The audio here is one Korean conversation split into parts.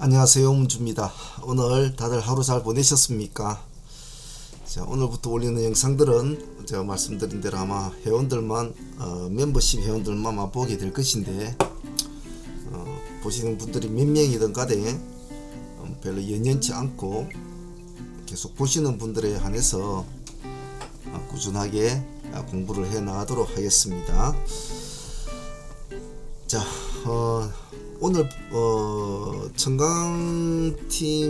안녕하세요, 음주입니다. 오늘 다들 하루 잘 보내셨습니까? 자, 오늘부터 올리는 영상들은 제가 말씀드린 대로 아마 회원들만 멤버십 회원들만 아마 보게 될 것인데 보시는 분들이 몇 명이든 간에 별로 연연치 않고 계속 보시는 분들에 한해서 꾸준하게 공부를 해 나가도록 하겠습니다. 자, 오늘 청강팀들은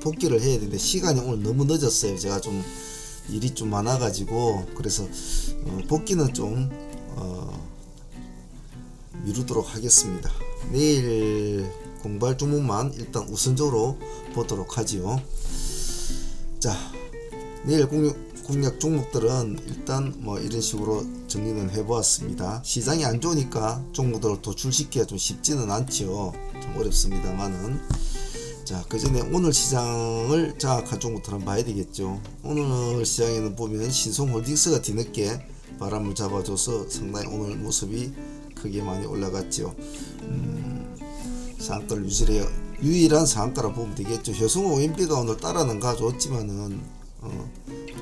복귀를 해야 되는데 시간이 오늘 너무 늦었어요. 제가 좀 일이 좀 많아 가지고 그래서 복귀는 좀 미루도록 하겠습니다. 내일 공부할 종목만 일단 우선적으로 보도록 하지요. 자, 내일 공략 종목들은 일단 뭐 이런 식으로 정리는 해보았습니다. 시장이 안 좋으니까 종목들을 도출시키기가 좀 쉽지는 않죠. 좀 어렵습니다만은. 자, 그 전에 오늘 시장을 장악한 종목들 한번 봐야 되겠죠. 오늘 시장에는 보면 신송홀딩스가 뒤늦게 바람을 잡아줘서 상당히 오늘 모습이 크게 많이 올라갔죠. 상한가를 유지해요. 유일한 상한가라 보면 되겠죠. 효성호 OMB가 오늘 따라는 가져왔지만은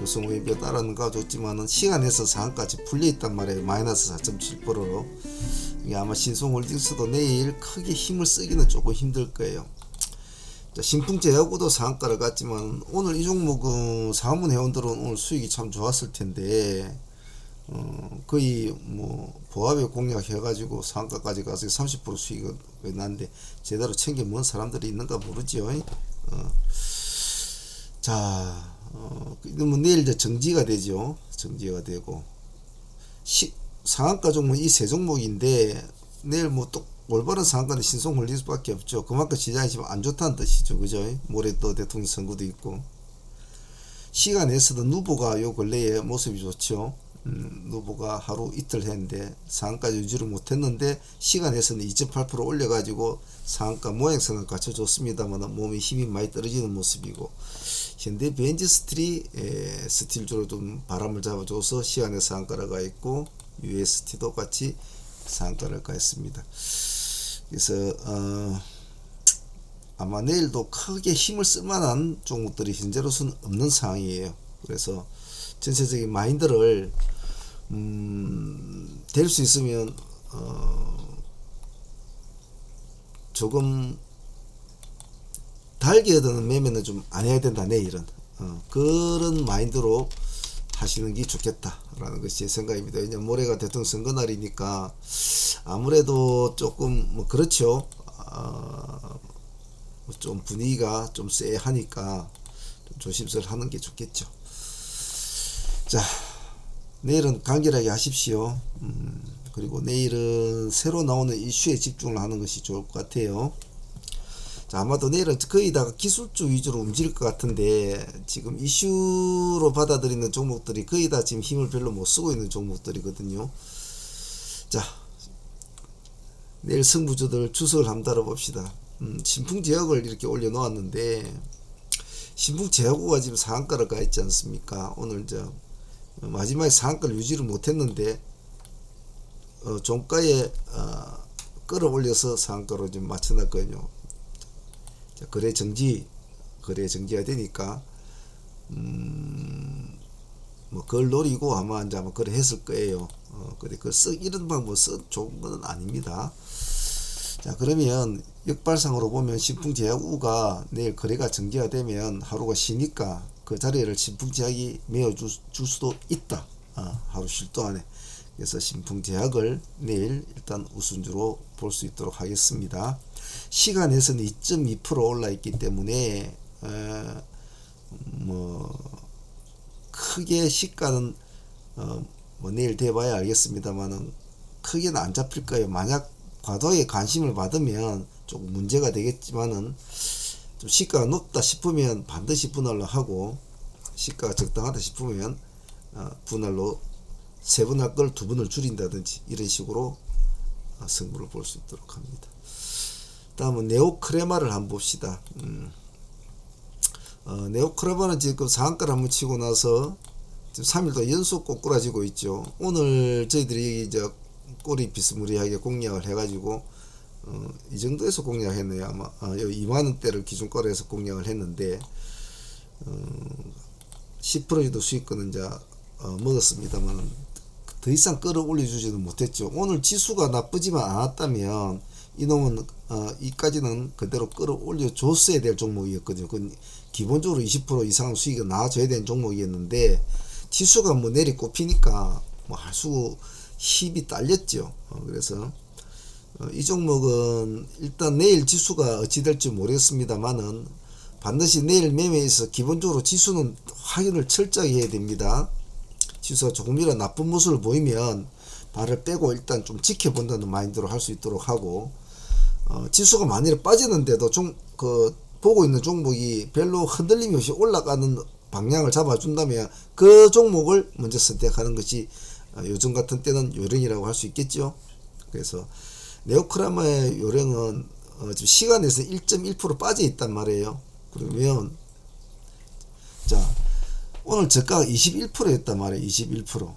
효성 OMB가 따라는 가져왔지만은 시간에서 상한까지 풀려있단 말이에요. 마이너스 4.7%로. 이게 아마 신송홀딩스도 내일 크게 힘을 쓰기는 조금 힘들 거예요. 자, 신풍제약우도 상한가를 갔지만 오늘 이 종목은 사문 회원들은 오늘 수익이 참 좋았을 텐데 거의 뭐 보합에 공략해가지고 상한가까지 가서 30% 수익을 났는데 제대로 챙겨 먹은 사람들이 있는가 모르지요. 자, 그러면 내일 이제 정지가 되죠. 정지가 되고 상한가 종목 이 세 종목인데 내일 뭐 또 올바른 상한가는 신송홀딩스밖에 없죠. 그만큼 시장이 지금 안 좋다는 뜻이죠. 그죠? 모레 또 대통령 선거도 있고 시간에서도 누보가 요 근래에 모습이 좋죠. 누보가 하루 이틀 했는데 상한가 유지를 못했는데 시간에서는 2.8% 올려가지고 상한가 모양새는 갖춰줬습니다만 몸에 힘이 많이 떨어지는 모습이고 현대 벤지 스틸주로 좀 바람을 잡아줘서 시간에 상한가를 가 있고 UST도 같이 상한가를 가 있습니다. 그래서 아마 내일도 크게 힘을 쓸만한 종목들이 현재로서는 없는 상황이에요. 그래서 전체적인 마인드를 될 수 있으면 조금 달게 얻는 매매는 좀 안 해야 된다. 내일은 그런 마인드로 하시는 게 좋겠다라는 것이 제 생각입니다. 왜냐면 모레가 대통령 선거 날이니까 아무래도 조금 뭐 그렇죠. 좀 분위기가 좀 쎄하니까 좀 조심스레 하는 게 좋겠죠. 자, 내일은 간결하게 하십시오. 그리고 내일은 새로 나오는 이슈에 집중을 하는 것이 좋을 것 같아요. 자, 아마도 내일은 거의 다 기술주 위주로 움직일 것 같은데 지금 이슈로 받아들이는 종목들이 거의 다 지금 힘을 별로 못 쓰고 있는 종목들이거든요. 자, 내일 승부주들 주석을 한번 달아봅시다. 신풍제약을 이렇게 올려놓았는데 신풍제약우가 지금 상한가를 가 있지 않습니까? 오늘 마지막에 상한가를 유지를 못했는데 종가에 끌어올려서 상한가로 좀 맞춰놨거든요. 자, 거래 정지가 되니까 뭐 그걸 노리고 아마 거래했을 거예요. 근데 이런 방법 좋은 건 아닙니다. 자, 그러면 역발상으로 보면 신풍제약우가 내일 거래가 정지가 되면 하루가 쉬니까 그 자리를 신풍제약이 메워줄 수도 있다. 하루 쉴 동안에. 그래서 신풍제약을 내일 일단 우선주로 볼 수 있도록 하겠습니다. 시간에서는 2.2% 올라 있기 때문에 뭐 크게 시가는 뭐 내일 돼봐야 알겠습니다만은 크게는 안 잡힐 거예요. 만약 과도하게 관심을 받으면 조금 문제가 되겠지만은 좀 시가가 높다 싶으면 반드시 분할로 하고 시가가 적당하다 싶으면 분할로 세 분 할 걸 두 분을 줄인다든지 이런 식으로 승부를 볼 수 있도록 합니다. 다음은 네오크레마를 한번 봅시다. 네오크레마는 지금 상한가를 한번 치고 나서 지금 3일도 연속 꼬꾸라지고 있죠. 오늘 저희들이 이제 꼬리 비스무리하게 공략을 해가지고 이 정도에서 공략했네요. 아마 2만원대를 기준가로 해서 공략을 했는데 10% 정도 수익권은 이제 먹었습니다만 더 이상 끌어올려주지는 못했죠. 오늘 지수가 나쁘지만 않았다면 이놈은 이까지는 그대로 끌어올려 줬어야 될 종목이었거든요. 기본적으로 20% 이상 수익이 나와줘야 되는 종목이었는데 지수가 뭐 내리 꼽히니까 뭐 할수 힘이 딸렸죠. 그래서 이 종목은 일단 내일 지수가 어찌 될지 모르겠습니다만은 반드시 내일 매매에서 기본적으로 지수는 확인을 철저히 해야 됩니다. 지수가 조금이라도 나쁜 모습을 보이면 발을 빼고 일단 좀 지켜본다는 마인드로 할 수 있도록 하고, 지수가 만일에 빠지는데도 좀 보고 있는 종목이 별로 흔들림이 없이 올라가는 방향을 잡아준다면 그 종목을 먼저 선택하는 것이 요즘 같은 때는 요령이라고 할 수 있겠죠. 그래서 네오크라마의 요령은 지금 시간에서 1.1% 빠져 있단 말이에요. 그러면 자, 오늘 저가가 21%였단 말이에요. 21%.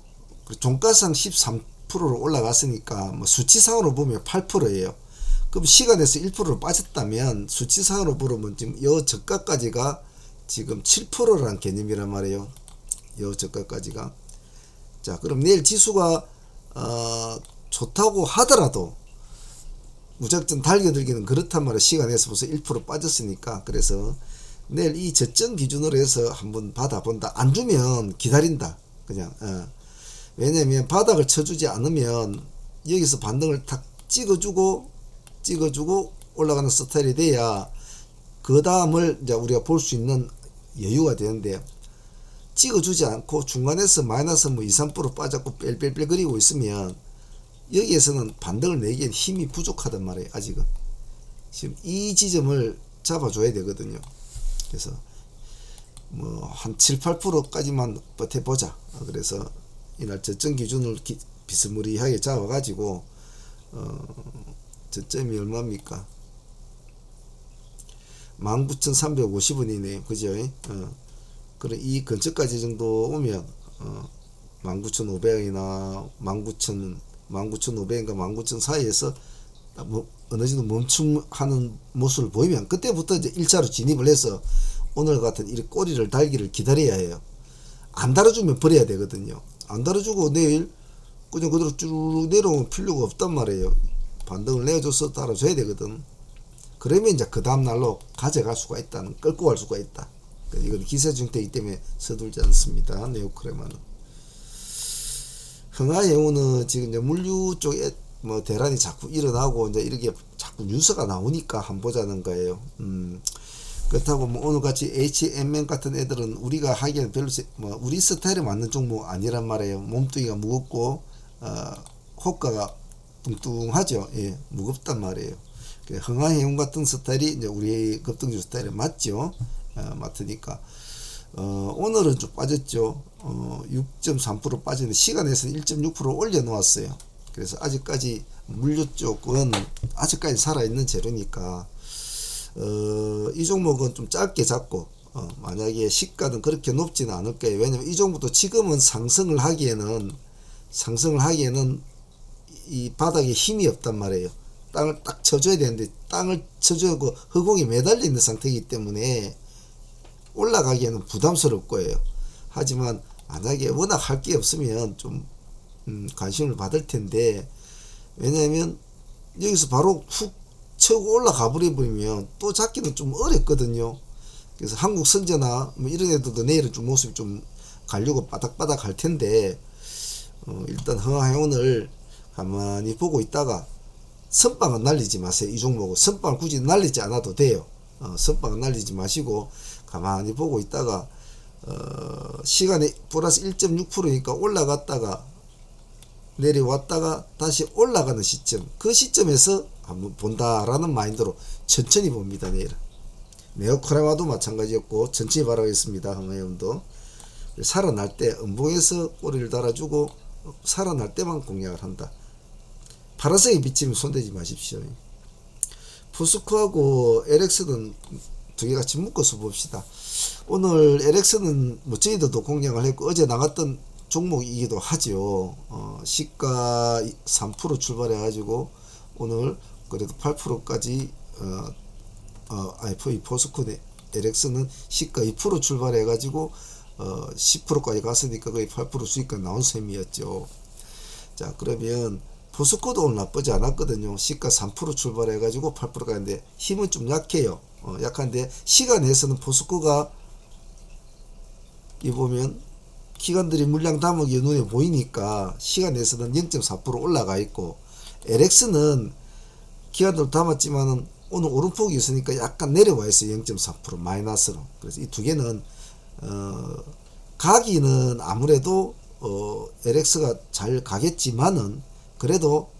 종가상 13%로 올라갔으니까 뭐 수치상으로 보면 8%예요. 그럼 시간에서 1%로 빠졌다면 수치상으로 보면 지금 여 저가까지가 지금 7%라는 개념이란 말이에요. 여 저가까지가. 자, 그럼 내일 지수가 좋다고 하더라도 무작정 달겨들기는 그렇단 말이에요. 시간에서 벌써 1% 빠졌으니까. 그래서 내일 이 저점 기준으로 해서 한번 받아본다. 안 주면 기다린다. 그냥 왜냐면 바닥을 쳐주지 않으면 여기서 반등을 탁 찍어주고 올라가는 스타일이 돼야 그 다음을 이제 우리가 볼 수 있는 여유가 되는데, 찍어주지 않고 중간에서 마이너스 뭐 2, 3% 빠졌고 뺄뺄뺄 그리고 있으면 여기에서는 반등을 내기엔 힘이 부족하단 말이에요. 아직은 지금 이 지점을 잡아줘야 되거든요. 그래서 뭐 한 7, 8%까지만 버텨보자. 그래서 이날 저점 기준을 비스무리하게 잡아가지고 저점이 얼마입니까? 19,350원이네요. 그죠? 그래 이 근처까지 정도 오면 19,500원이나 19,500원과 19,000 사이에서 뭐 어느 정도 멈춤하는 모습을 보이면 그때부터 이제 1차로 진입을 해서 오늘 같은 이 꼬리를 달기를 기다려야 해요. 안 달아주면 버려야 되거든요. 안 달아주고 내일 그냥 그대로 쭉 내려오면 필요가 없단 말이에요. 반등을 내줘서 달아줘야 되거든. 그러면 이제 그 다음날로 가져갈 수가 있다는, 끌고 갈 수가 있다. 이건 기세중퇴이기 때문에 서둘지 않습니다. 네오크레마는. 흥하해운은 지금 이제 물류 쪽에 뭐 대란이 자꾸 일어나고 이제 이렇게 자꾸 뉴스가 나오니까 한 보자는 거예요. 그렇다고 뭐 오늘 같이 HMN 같은 애들은 우리가 하기에는 별로 뭐 우리 스타일에 맞는 종목 아니란 말이에요. 몸뚱이가 무겁고 호가가 뚱뚱하죠. 예, 무겁단 말이에요. 흥하해운 같은 스타일이 이제 우리 급등주 스타일에 맞죠. 맞으니까 오늘은 좀 빠졌죠. 6.3% 빠지는데 시간에서는 1.6% 올려 놓았어요. 그래서 아직까지 물류 쪽은 아직까지 살아있는 재료니까 이 종목은 좀 짧게 잡고 만약에 시가는 그렇게 높지는 않을 거예요. 왜냐면 이 종목도 지금은 상승을 하기에는 이 바닥에 힘이 없단 말이에요. 땅을 딱 쳐줘야 되는데 땅을 쳐줘야 그 허공에 매달려 있는 상태이기 때문에 올라가기에는 부담스러울 거예요. 하지만 만약에 워낙 할 게 없으면 좀 관심을 받을 텐데, 왜냐면 여기서 바로 훅 쳐고 올라가 버리면 또 잡기는 좀 어렵거든요. 그래서 한국 선제나 뭐 이런 애들도 내일은 좀 모습이 좀 가려고 바닥바닥 할 텐데 일단 흥하해운을 가만히 보고 있다가 선빵은 날리지 마세요. 이 종목은 선빵을 굳이 날리지 않아도 돼요. 선빵은 날리지 마시고 가만히 보고 있다가 시간이 플러스 1.6%니까 올라갔다가 내려왔다가 다시 올라가는 시점, 그 시점에서 한번 본다라는 마인드로 천천히 봅니다. 내일은 네오크라마도 마찬가지였고 천천히 바라겠습니다. 흥하해운도 살아날 때 음봉에서 꼬리를 달아주고 살아날 때만 공략을 한다. 파란색이 비치면 손대지 마십시오. 포스코하고 LX는 두 개 같이 묶어서 봅시다. 오늘 LX는 뭐 저희들도 공략을 했고 어제 나갔던 종목이기도 하죠. 시가 3% 출발해 가지고 오늘 그래도 8%까지 IFA 포스코 LX는 시가 2% 출발해 가지고 10%까지 갔으니까 거의 8% 수익가 나온 셈이었죠. 자, 그러면 포스코도 오늘 나쁘지 않았거든요. 시가 3% 출발해 가지고 8% 가는데 힘은 좀 약해요. 약한데 시간에서는 포스코가 이 보면 기관들이 물량 담은 게 눈에 보이니까 시간에서는 0.4% 올라가 있고, LX는 기관들 담았지만은 오늘 오름폭이 있으니까 약간 내려와 있어요. 0.4% 마이너스로. 그래서 이 두 개는 가기는 아무래도 LX가 잘 가겠지만은 그래도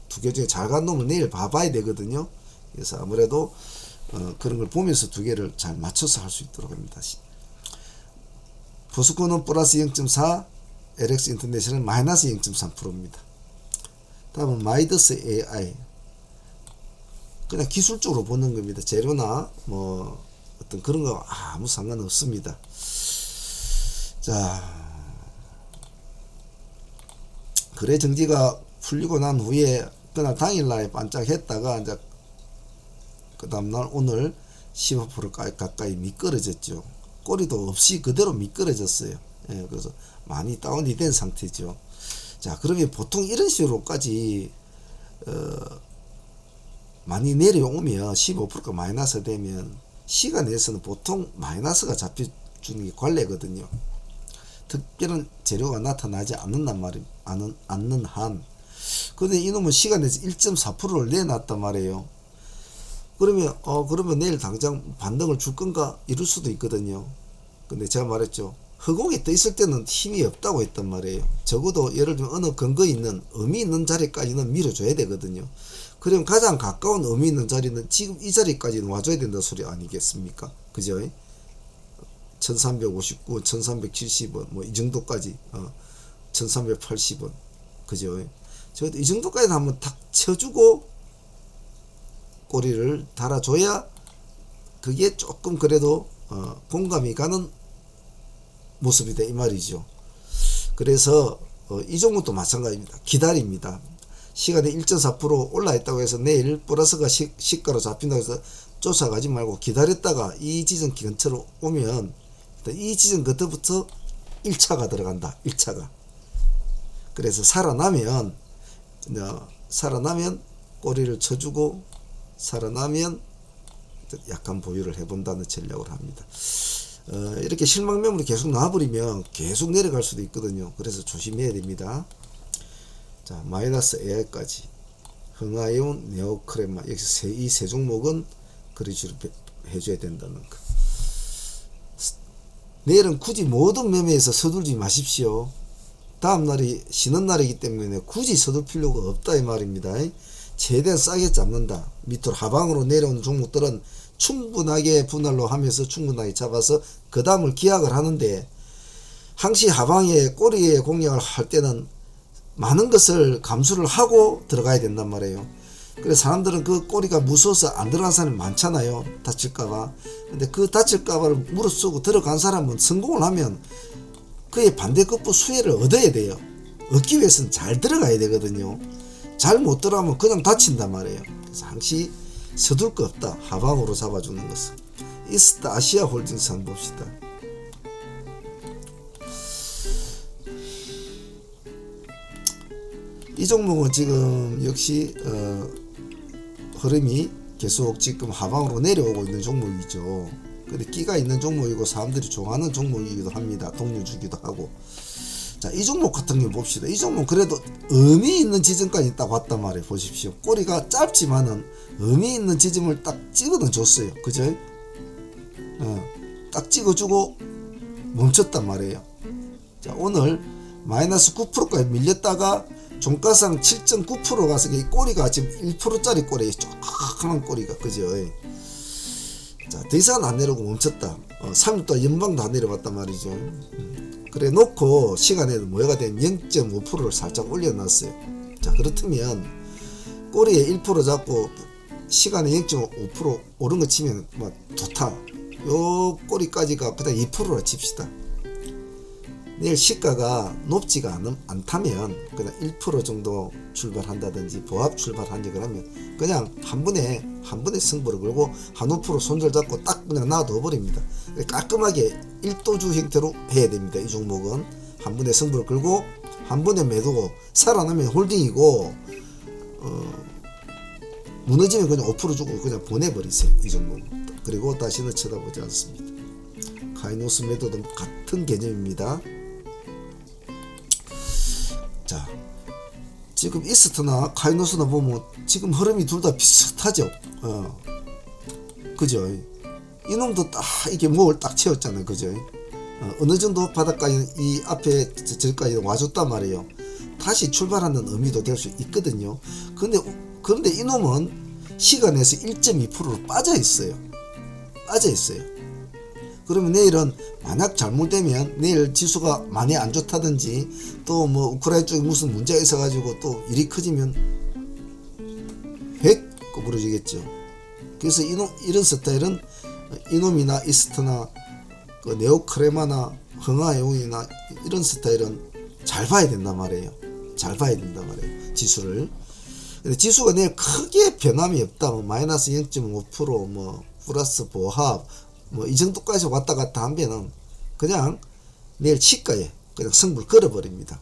두 개 중에 잘 간 놈은 내일 봐봐야 되거든요. 그래서 아무래도 그런 걸 보면서 두 개를 잘 맞춰서 할 수 있도록 합니다. 포스코는 플러스 0.4, LX 인터내셔널은 마이너스 0.3%입니다. 다음은 마이더스 AI. 그냥 기술적으로 보는 겁니다. 재료나 뭐 어떤 그런 거 아무 상관없습니다. 자, 거래 정지가 풀리고 난 후에 그날 당일날 반짝했다가 이제 그 다음날 오늘 15% 가까이 미끄러졌죠. 꼬리도 없이 그대로 미끄러졌어요. 예, 그래서 많이 다운이 된 상태죠. 자, 그러면 보통 이런 식으로까지 많이 내려오면 15%가 마이너스 되면 시간에서는 보통 마이너스가 잡혀주는 게 관례거든요. 특별한 재료가 나타나지 않는 한. 근데 이놈은 시간에서 1.4%를 내놨단 말이에요. 그러면 내일 당장 반등을 줄 건가? 이럴 수도 있거든요. 근데 제가 말했죠. 허공에 떠 있을 때는 힘이 없다고 했단 말이에요. 적어도 예를 들면 어느 근거 있는, 의미 있는 자리까지는 밀어줘야 되거든요. 그럼 가장 가까운 의미 있는 자리는 지금 이 자리까지는 와줘야 된다 소리 아니겠습니까? 그죠? 1359원, 1370원, 뭐 이 정도까지, 1380원. 그죠? 적어도 이 정도까지는 한번 탁 쳐주고 꼬리를 달아줘야 그게 조금 그래도 공감이 가는 모습이다 이 말이죠. 그래서 이 종목도 마찬가지입니다. 기다립니다. 시간에 1.4% 올라있다고 해서 내일 플러스가 시가로 잡힌다고 해서 쫓아가지 말고 기다렸다가 이 지점 근처로 오면 이 지점 그때부터 1차가 들어간다. 1차가. 그래서 살아나면 꼬리를 쳐주고 살아나면 약간 보유를 해본다는 전략을 합니다. 이렇게 실망 매물이 계속 나와버리면 계속 내려갈 수도 있거든요. 그래서 조심해야 됩니다. 자, 마이너스 AI까지 흥하이온, 네오크레마 역시 이 세 종목은 거래주로 해줘야 된다는 거. 내일은 굳이 모든 매매에서 서둘지 마십시오. 다음날이 쉬는 날이기 때문에 굳이 서둘 필요가 없다 이 말입니다. 최대한 싸게 잡는다. 밑으로 하방으로 내려오는 종목들은 충분하게 분할로 하면서 충분하게 잡아서 그 다음을 기약을 하는데, 항시 하방에 꼬리에 공략을 할 때는 많은 것을 감수를 하고 들어가야 된단 말이에요. 그래서 사람들은 그 꼬리가 무서워서 안 들어간 사람이 많잖아요. 다칠까봐. 근데 그 다칠까봐를 무릅쓰고 들어간 사람은 성공을 하면 그의 반대급부 수혜를 얻어야 돼요. 얻기 위해서는 잘 들어가야 되거든요. 잘 못 들어가면 그냥 다친단 말이에요. 그래서 항시 서둘 거 없다. 하방으로 잡아주는 것은. 이스타 아시아 홀딩스 한번 봅시다. 이 종목은 지금 역시 흐름이 계속 지금 하방으로 내려오고 있는 종목이죠. 근데 끼가 있는 종목이고 사람들이 좋아하는 종목이기도 합니다. 동료주기도 하고. 자, 이 종목 같은 경우 봅시다. 이 종목 그래도 의미 있는 지점까지 딱 왔단 말이에요. 보십시오. 꼬리가 짧지만은 의미 있는 지점을 딱 찍어는 줬어요. 그죠? 딱 찍어주고 멈췄단 말이에요. 자, 오늘 마이너스 9%까지 밀렸다가 종가상 7.9% 가서 이 꼬리가 지금 1%짜리 꼬리에 조그만 꼬리가, 그죠? 자, 더 이상은 안 내려오고 멈췄다. 3일 동안 연방 다 내려봤단 말이죠. 그래 놓고 시간에 뭐가 된 0.5%를 살짝 올려놨어요. 자, 그렇다면 꼬리에 1% 잡고 시간에 0.5% 오른 거 치면 뭐 좋다. 요 꼬리까지가 그다음 2%라 칩시다. 내일 시가가 높지가 않다면 그냥 1% 정도 출발한다든지 보합 출발한지 그러면 그냥 한 번에 승부를 걸고 한 5% 손절 잡고 딱 그냥 놔둬 버립니다. 깔끔하게 1도주 형태로 해야 됩니다. 이 종목은 한 번에 승부를 걸고 한 번에 매도고 살아나면 홀딩이고 무너지면 그냥 5% 주고 그냥 보내버리세요. 이 종목은. 그리고 다시는 쳐다보지 않습니다. 카이노스 매도도 같은 개념입니다. 자, 지금 이스트나 카이노스나 보면 지금 흐름이 둘 다 비슷하죠. 그죠? 이놈도 딱 이게 목을 딱 채웠잖아요. 그죠? 어느 정도 바닥까지 이 앞에 저기까지 와줬단 말이에요. 다시 출발하는 의미도 될 수 있거든요. 그런데 이놈은 시간에서 1.2%로 빠져 있어요. 그러면 내일은 만약 잘못되면 내일 지수가 많이 안 좋다든지 또 뭐 우크라이나 쪽에 무슨 문제가 있어가지고 또 일이 커지면 100 구부러지겠죠. 그래서 이런 스타일은 이놈이나 이스트나 그 네오크레마나 흥하에온이나 이런 스타일은 잘 봐야 된단 말이에요. 지수를. 근데 지수가 내일 크게 변함이 없다. 뭐 마이너스 0.5% 뭐 플러스 보합 뭐 이 정도까지 왔다 갔다 하면은 그냥 내일 시가에 그냥 승부를 걸어버립니다.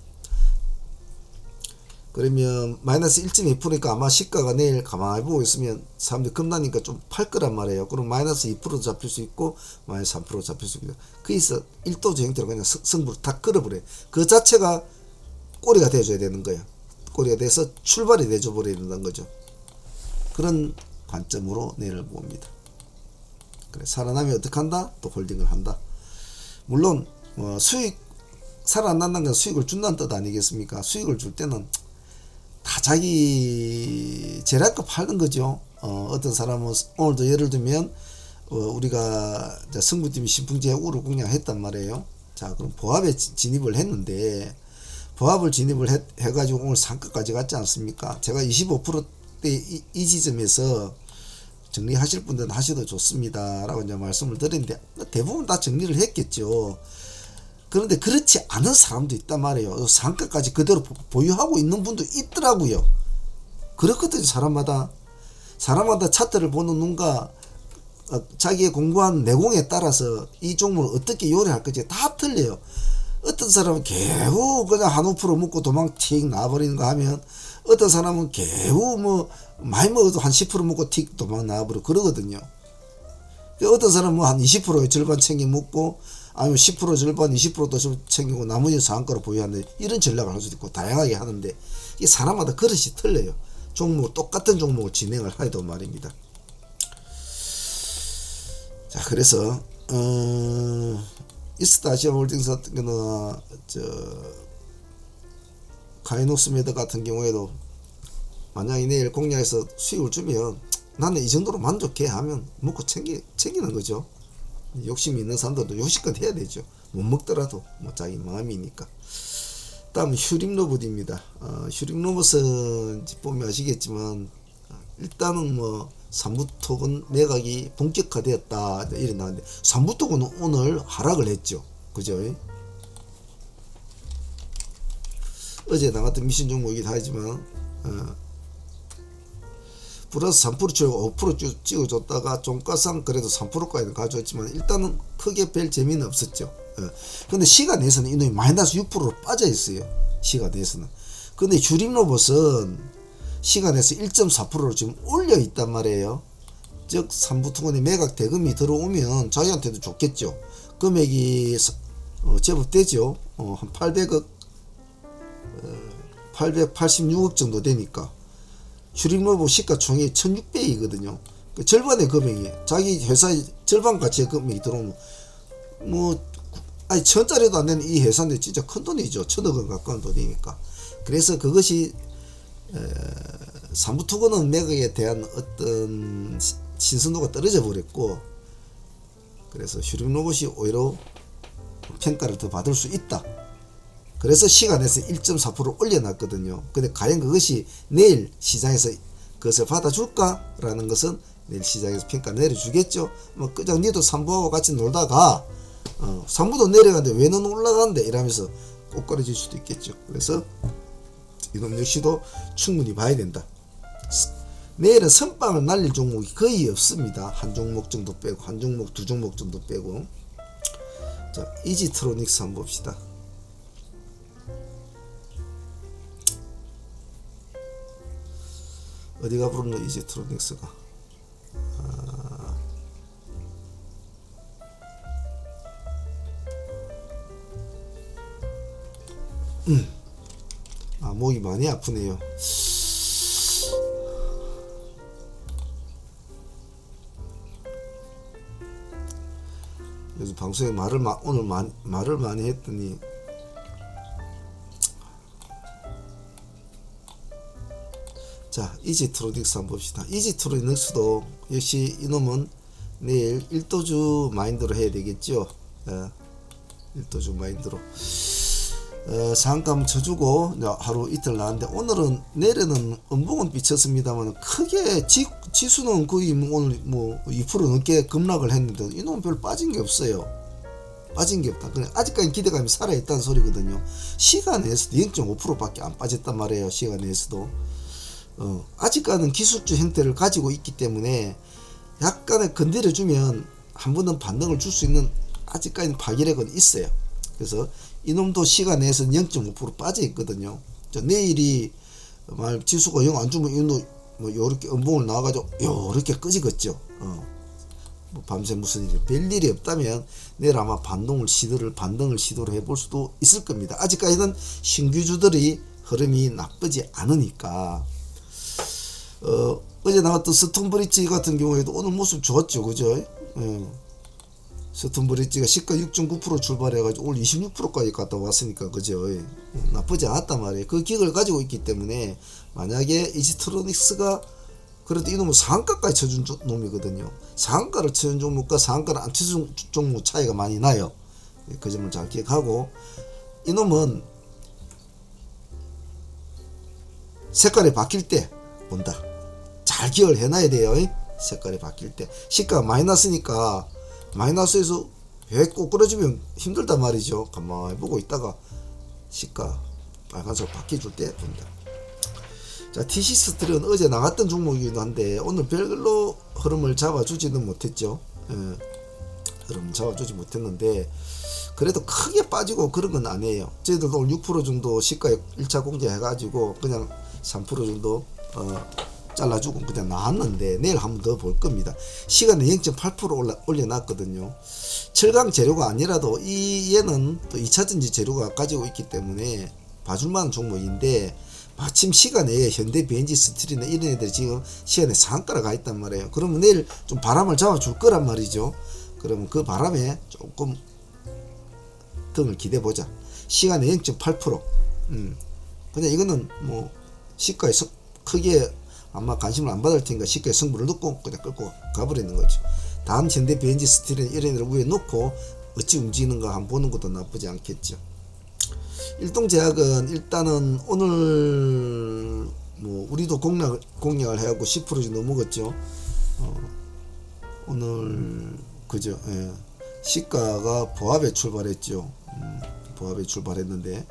그러면 마이너스 1.2%니까 아마 시가가 내일 가만히 보고 있으면 사람들이 겁나니까 좀 팔 거란 말이에요. 그럼 마이너스 2%도 잡힐 수 있고 마이너스 3%도 잡힐 수 있고 그래서 1도주 형태로 그냥 승부를 다 걸어버려요. 그 자체가 꼬리가 돼줘야 되는 거예요. 꼬리가 돼서 출발이 돼줘 버려야 된다는 거죠. 그런 관점으로 내일을 봅니다. 그래, 살아나면 어떻게 한다? 또 홀딩을 한다. 물론 수익 살아난다는 건 수익을 준다는 뜻 아니겠습니까? 수익을 줄 때는 다 자기 재량껏 팔는 거죠. 어떤 사람은 오늘도 예를 들면 우리가 승부팀이 신풍제 우를 공략했단 말이에요. 자, 그럼 보합에 진입을 했는데 보합을 진입을 해가지고 오늘 상가까지 갔지 않습니까? 제가 25%대 이 지점에서 정리하실 분들은 하셔도 좋습니다 라고 이제 말씀을 드렸는데 대부분 다 정리를 했겠죠. 그런데 그렇지 않은 사람도 있단 말이에요. 상가까지 그대로 보유하고 있는 분도 있더라고요. 그렇거든요. 사람마다 차트를 보는 눈과 자기의 공부한 내공에 따라서 이 종목을 어떻게 요리할 건지 다 틀려요. 어떤 사람은 겨우 그냥 한 5% 먹고 도망 틱 나와버리는 거 하면 어떤 사람은 겨우 뭐 많이 먹어도 한 10% 먹고 틱 도망 나와버리고 그러거든요. 어떤 사람은 한 20%의 절반 챙겨 먹고 아니면 10% 절반 20%도 챙기고 나머지는 상가로 보유하는데 이런 전략을 할 수도 있고 다양하게 하는데 이 사람마다 그릇이 틀려요. 똑같은 종목을 진행을 해도 말입니다. 자, 그래서 이스타아시아홀딩스 같은 경우는 카이노스 매드 같은 경우에도 만약에 내일 공략해서 수익을 주면 나는 이 정도로 만족해 하면 먹고 챙기는 거죠. 욕심이 있는 사람들도 요식껏 해야 되죠. 못 먹더라도 뭐 자기 마음이니까. 다음 휴림로봇입니다. 휴림로봇은 보면 아시겠지만 일단은 뭐 삼부토건 매각이 본격화되었다 이래 나왔는데 삼부토건은 오늘 하락을 했죠. 그죠? 어제 나갔던 미션 종목이기도 하지만 플러스 3% 치고 5% 찍어줬다가 종가상 그래도 3%까지는 가져왔지만 일단은 크게 별 재미는 없었죠. 근데 시가 내에서는 이놈이 마이너스 6%로 빠져 있어요. 시가 내에서는. 근데 휴림로봇은 시가 내에서 1.4%로 지금 올려 있단 말이에요. 즉 삼부토건에 매각 대금이 들어오면 자기한테도 좋겠죠. 금액이 제법 되죠. 한 886억 정도 되니까 휴림로봇 시가총액이 1600이거든요. 그 절반의 금액이 자기 회사의 절반 가치의 금액이 들어오면 아니 1000짜리도 안 되는 이 회사인데 진짜 큰 돈이죠. 1000억 원 가까운 돈이니까. 그래서 그것이 삼부토건은 매각에 대한 어떤 신선도가 떨어져 버렸고 그래서 휴림로봇이 오히려 평가를 더 받을 수 있다. 그래서 시간에서 1.4% 올려놨거든요. 근데 과연 그것이 내일 시장에서 그것을 받아줄까? 라는 것은 내일 시장에서 평가 내려주겠죠. 뭐 그냥 니도 삼부하고 같이 놀다가 상무도 내려가는데 왜 너는 올라가는데 이러면서 꼬꾸라질 수도 있겠죠. 그래서 이놈 역시도 충분히 봐야 된다. 내일은 선빵을 날릴 종목이 거의 없습니다. 한 종목 정도 빼고, 한 종목, 두 종목 정도 빼고. 자, 이지트로닉스 한번 봅시다. 어디가 부르노 이지트로닉스가. 목이 많이 아프네요. 요즘 방송에 오늘 말을 많이 했더니 자, 이지트로닉스 한번 봅시다. 이지트로닉스도 역시 이놈은 내일 1도주 마인드로 해야 되겠죠. 1도주 마인드로 상감 쳐주고 하루 이틀 나왔는데, 오늘은 내일은 음봉은 비쳤습니다만 크게 지수는 거의 오늘 2% 넘게 급락을 했는데 이놈은 별로 빠진 게 없어요. 빠진 게 없다. 그냥 아직까지 기대감이 살아있다는 소리거든요. 시간에서도 0.5%밖에 안 빠졌단 말이에요. 시간에서도 아직까지는 기술주 형태를 가지고 있기 때문에 약간의 건드려주면 한 번은 반등을 줄 수 있는 아직까지는 파괴력은 있어요. 그래서 이놈도 시간 내에서 0.5% 빠져 있거든요. 내일이 지수가 0 안 주면 이놈도 요렇게 음봉을 나와가지고 요렇게 끄지겠죠. 밤새 무슨 별일이 없다면 내일 아마 반등을 시도를 해볼 수도 있을 겁니다. 아직까지는 신규주들이 흐름이 나쁘지 않으니까. 어제 나왔던 스톤브릿지 같은 경우에도 오늘 모습 좋았죠. 그죠? 스톤브릿지가 시가 6.9% 출발해가지고 오늘 26%까지 갔다 왔으니까, 그죠? 나쁘지 않았단 말이에요. 그 기회를 가지고 있기 때문에, 만약에 이지트로닉스가 그래도 이놈은 상한가까지 쳐준 놈이거든요. 상한가를 쳐준 종목과 상한가를 안 쳐준 종목 차이가 많이 나요. 그 점을 잘 기억하고, 이놈은 색깔이 바뀔 때 본다. 잘 기억을 해놔야 돼요. 색깔이 바뀔 때. 시가가 마이너스니까 마이너스에서 왜 꼬꾸라지면 힘들단 말이죠. 가만히 보고 있다가 시가 빨간색 바뀌어줄 때 본다. 자, TC스틸은 어제 나갔던 종목이기도 한데 오늘 별로 흐름을 잡아주지는 못했죠. 흐름을 잡아주지 못했는데 그래도 크게 빠지고 그런 건 아니에요. 저희들도 오늘 6% 정도 시가에 1차 공제해가지고 그냥 3% 정도 잘라주고 그냥 나왔는데 내일 한번 더 볼 겁니다. 시간에 0.8% 올려놨거든요. 철강 재료가 아니라도 얘는 또 2차전지 재료가 가지고 있기 때문에 봐줄만한 종목인데, 마침 시간에 현대 비엔지 스틸이나 이런 애들이 지금 시간에 상한가로 가 있단 말이에요. 그러면 내일 좀 바람을 잡아줄 거란 말이죠. 그러면 그 바람에 조금 등을 기대보자. 시간에 0.8%. 그냥 이거는 시가에 크게 아마 관심을 안 받을 테니까 시가에 승부를 놓고 그냥 끌고 가버리는 거죠. 다음 현대 비엔지 스틸은 이런 애를 위에 놓고 어찌 움직이는가 한번 보는 것도 나쁘지 않겠죠. 일동제약은 일단은 오늘 우리도 공략을 해갖고 10% 정도 넘어갔죠. 오늘 그죠. 시가가 보합에 출발했죠. 보합에 출발했는데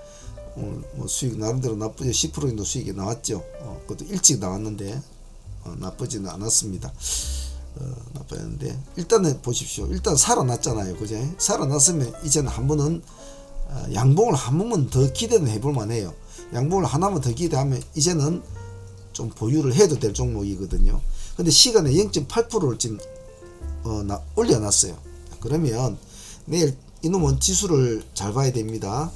오늘 수익 나름대로 나쁘지 10% 정도 수익이 나왔죠. 그것도 일찍 나왔는데 나쁘지는 않았습니다. 나빠졌는데 일단은 보십시오. 일단 살아났잖아요. 그죠? 살아났으면 이제는 한 번은 양봉을 한 번만 더 기대는 해볼 만해요. 양봉을 하나만 더 기대하면 이제는 좀 보유를 해도 될 종목이거든요. 근데 시간에 0.8%를 지금 올려놨어요. 그러면 내일 이놈은 지수를 잘 봐야 됩니다.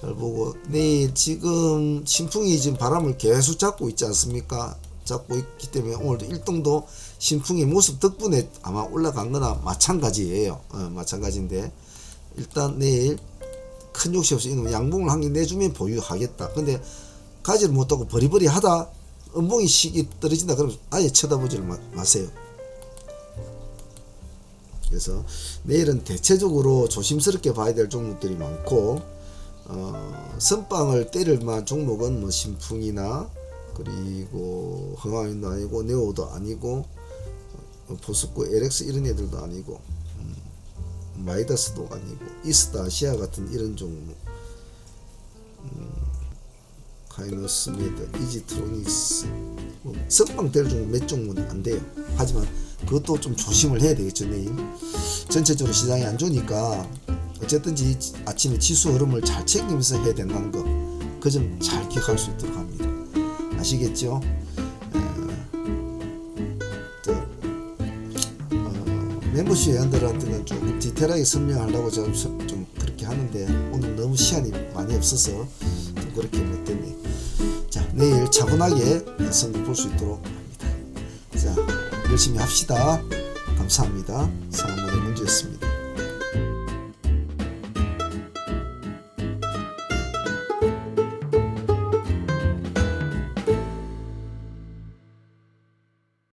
잘 보고 내일 지금 신풍이 지금 바람을 계속 잡고 있지 않습니까? 잡고 있기 때문에 오늘도 일동도 신풍의 모습 덕분에 아마 올라간 거나 마찬가지예요. 마찬가지인데 일단 내일 큰 욕심 없이 이놈 양봉을 한 개 내주면 보유하겠다. 근데 가지를 못하고 버리버리 하다 음봉이 시기 떨어진다 그러면 아예 쳐다보지 마세요. 그래서 내일은 대체적으로 조심스럽게 봐야 될 종목들이 많고, 선빵을 때릴 만한 종목은 신풍이나 그리고 흥화인도 아니고 네오도 아니고 포스코 LX 이런 애들도 아니고 마이다스도 아니고 이스타 아시아 같은 이런 종목, 카이노스메드, 이지트로닉스, 석방될 종목 몇 종목은 안 돼요. 하지만 그것도 좀 조심을 해야 되겠죠. 내일 전체적으로 시장이 안 좋으니까 어쨌든지 아침에 지수 흐름을 잘 챙기면서 해야 된다는 거, 그 점 잘 기억할 수 있도록 합니다. 아시겠죠? 멤버십 회원들한테는 조금 디테일하게 설명하려고 좀 그렇게 하는데 오늘 너무 시간이 많이 없어서 좀 그렇게 못됐네. 자, 내일 차분하게 선물 볼 수 있도록 합니다. 자, 열심히 합시다. 감사합니다. 상황문의 문제였습니다.